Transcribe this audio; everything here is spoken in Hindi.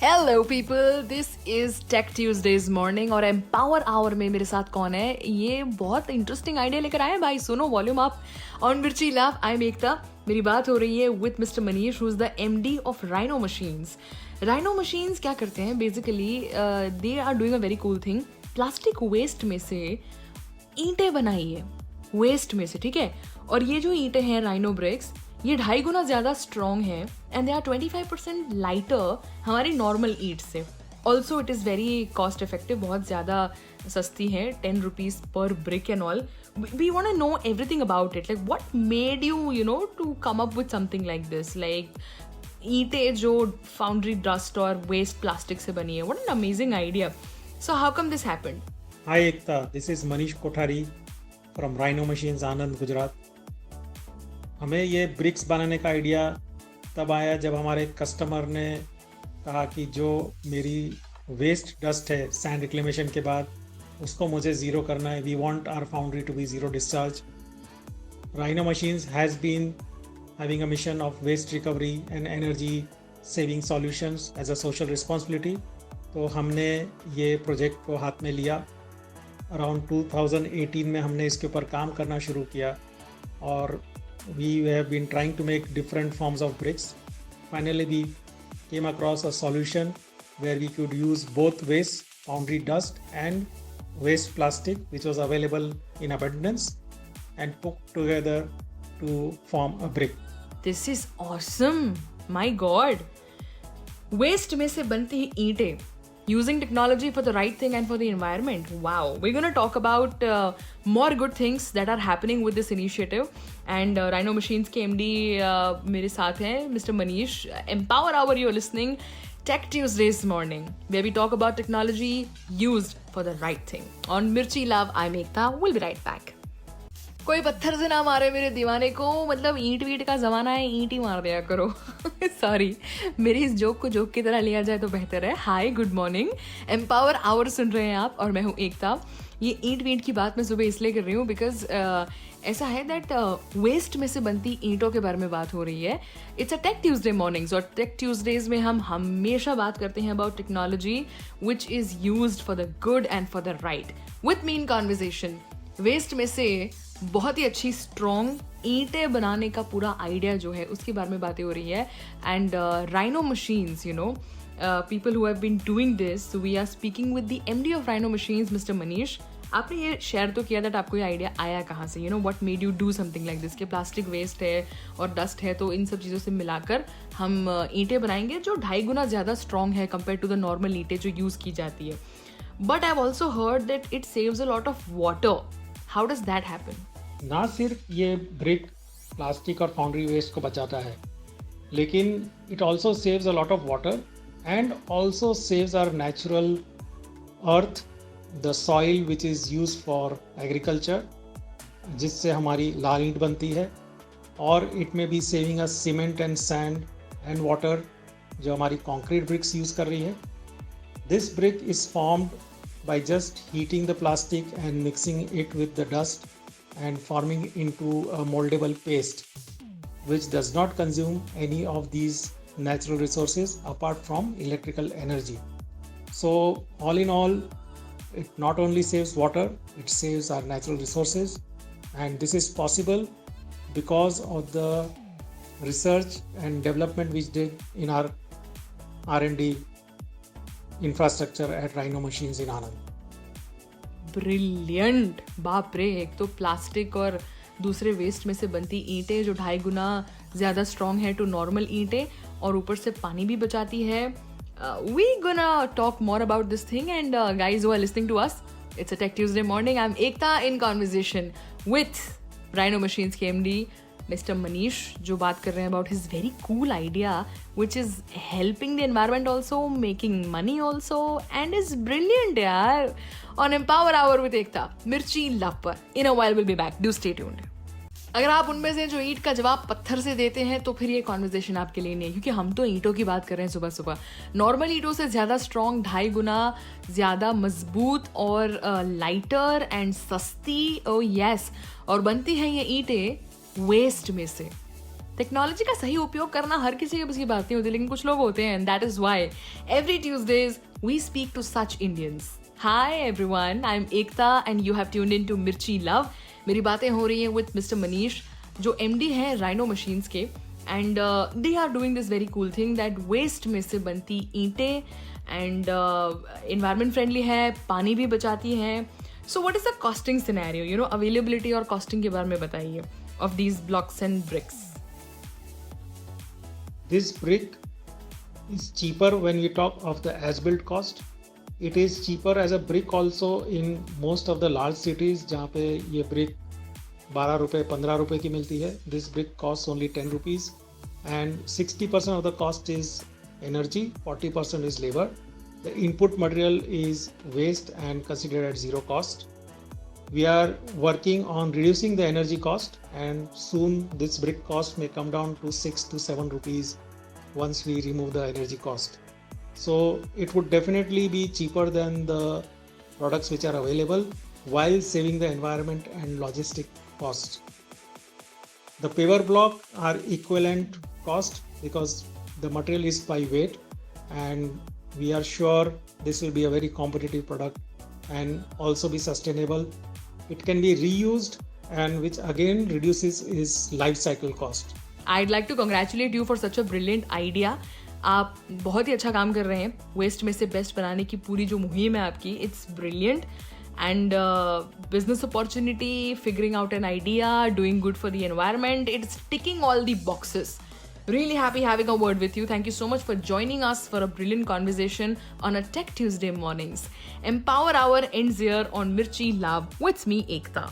Hello people, this is Tech Tuesdays morning और एम्पावर आवर में मेरे साथ कौन है? ये बहुत इंटरेस्टिंग आइडिया लेकर आए हैं भाई। सुनो volume up on Mirchi Lab. I am Ekta. मेरी बात हो रही है with mister Manish, who is the MD of Rhino Machines. Rhino Machines क्या करते हैं basically? They are doing a very cool thing. Plastic waste में से ईंटें बनाई है, वेस्ट में से, ठीक है। और ये जो ईंटें हैं राइनो ब्रिक्स, ये 2.5 गुना ज़्यादा स्ट्रॉन्ग है एंड दे आर 25% लाइटर हमारी नॉर्मल ईंट से। Also it is very cost effective, बहुत ज़्यादा सस्ती है, 10 rupees per brick and all. We want to know everything about it, like what made you know to come up with something like this, like ईंटें जो फाउंड्री डस्ट और वेस्ट प्लास्टिक से बनी है। What an amazing idea. So how come this happened? Hi Ekta, this is Manish Kothari from Rhino Machines, आनंद, गुजरात। हमें ये ब्रिक्स बनाने का आइडिया तब आया जब हमारे कस्टमर ने कहा कि जो मेरी वेस्ट डस्ट है सैंड रिक्लेमेशन के बाद, उसको मुझे ज़ीरो करना है। We want our foundry to be zero discharge. Rhino Machines has been having a mission of waste recovery and energy saving solutions as a social responsibility। तो हमने ये प्रोजेक्ट को हाथ में लिया। अराउंड 2018 में हमने इसके ऊपर काम करना शुरू किया और we have been trying to make different forms of bricks. Finally we came across a solution where we could use both waste foundry dust and waste plastic which was available in abundance and put together to form a brick. This is awesome, my god. Waste में से बनती हैं ईंटें, using technology for the right thing and for the environment. Wow. We're going to talk about more good things that are happening with this initiative. And Rhino Machines के MD मेरे साथ हैं, Mr. Manish. Empower Hour, you're listening. Tech Tuesdays morning, where we talk about technology used for the right thing. On Mirchi Love, I'm Ekta. We'll be right back. कोई पत्थर से ना मारे मेरे दीवाने को, मतलब ईंट वीट का ज़माना है, ईंट ही मार दिया करो। सॉरी, मेरी इस जोक को जोक की तरह लिया जाए तो बेहतर है। हाय, गुड मॉर्निंग, एम्पावर आवर सुन रहे हैं आप और मैं हूँ एकता। ये ईंट वीट की बात मैं सुबह इसलिए कर रही हूँ बिकॉज ऐसा है दैट वेस्ट में से बनती ईंटों के बारे में बात हो रही है। It's a take Tuesday mornings और टेक ट्यूजडेज में हम हमेशा बात करते हैं about technology which is used for the good and for the right. With me in conversation, waste में से बहुत ही अच्छी स्ट्रॉन्ग ईंटें बनाने का पूरा आइडिया जो है उसके बारे में बातें हो रही है। And Rhino Machines, you know, people who have been doing this, we are speaking with the MD of Rhino Machines, mister Manish. आपने ये शेयर तो किया दैट आपको ये आइडिया आया कहाँ से? You know, what made you do something like this? कि प्लास्टिक वेस्ट है और डस्ट है, तो इन सब चीज़ों से मिलाकर हम ईंटें बनाएंगे जो 2.5 गुना ज़्यादा स्ट्रॉन्ग है कंपेयर टू द नॉर्मल ईंटें जो यूज़ की जाती है। But I have also heard that it saves a lot of water. How does that happen? ना सिर्फ ये ब्रिक प्लास्टिक और फाउंड्री वेस्ट को बचाता है, लेकिन it also saves a lot of water and also saves our natural earth, the soil which is use for agriculture, जिससे हमारी लाल ईंट बनती है। और it may be saving a cement and sand and water जो हमारी कॉन्क्रीट ब्रिक्स यूज़ कर रही है। This brick is formed by just heating the plastic and mixing it with the dust and forming into a moldable paste which does not consume any of these natural resources apart from electrical energy. So all in all, it not only saves water, it saves our natural resources, and this is possible because of the research and development which did in our R&D infrastructure at Rhino Machines in Anand. Brilliant, बाप रे। एक तो प्लास्टिक और दूसरे वेस्ट में से बनती ईंटें जो 2.5 गुना ज़्यादा स्ट्रॉन्ग है टू नॉर्मल ईंटें, और ऊपर से पानी भी बचाती है। We gonna talk more about this thing and guys who are listening to us, it's a take Tuesday morning. I am Ekta in conversation with Rhino Machines के एमडी मिस्टर मनीष, जो बात कर रहे हैं about his very cool idea which is helping the environment also, making money also, and is brilliant यार। On empower hour with Ekta, Mirchi love पर। In a while will be back, do stay tuned. अगर आप उनमें से जो ईंट का जवाब पत्थर से देते हैं तो फिर ये कॉन्वर्जेशन आपके लिए नहीं है, क्योंकि हम तो ईंटों की बात कर रहे हैं सुबह सुबह। नॉर्मल ईंटों से ज़्यादा स्ट्रॉन्ग, 2.5 गुना ज़्यादा मजबूत और लाइटर एंड सस्ती। ओ यस, और बनती हैं ये ईंटें वेस्ट में से। टेक्नोलॉजी का सही उपयोग करना हर किसी के बस की बात नहीं होती, लेकिन कुछ लोग होते हैं, and that is why every Tuesdays we speak to such Indians. Hi everyone, I am Ekta and you have tuned in to Mirchi love. मेरी बातें हो रही हैं विद मिस्टर मनीष, जो MD हैं राइनो मशीन्स के, and they are doing this very cool thing that waste में से बनती ईंटें एंड इन्वायरमेंट फ्रेंडली है, पानी भी बचाती हैं. So what is the costing scenario, you know, availability और कॉस्टिंग के बारे में बताइए of these blocks and bricks. This brick is cheaper when we talk of the as-built cost. It is cheaper as a brick also in most of the large cities जहाँ पे ये brick 12 रुपए 15 रुपए की मिलती है. This brick costs only 10 rupees and 60% of the cost is energy, 40% is labor. The input material is waste and considered at zero cost. We are working on reducing the energy cost, and soon this brick cost may come down to 6 to 7 rupees once we remove the energy cost. So it would definitely be cheaper than the products which are available while saving the environment and logistic cost. The paver block are equivalent cost because the material is by weight, and we are sure this will be a very competitive product and also be sustainable. It can be reused, and which again reduces its life cycle cost. I'd like to congratulate you for such a brilliant idea. आप बहुत ही अच्छा काम कर रहे हैं वेस्ट में से बेस्ट बनाने की पूरी जो मुहिम है आपकी. It's brilliant and business opportunity, figuring out an idea, doing good for the environment, it's ticking all the boxes. Really happy having a word with you. Thank you so much for joining us for a brilliant conversation on a Tech Tuesday mornings. Empower Hour ends here on Mirchi Lab with me, Ekta.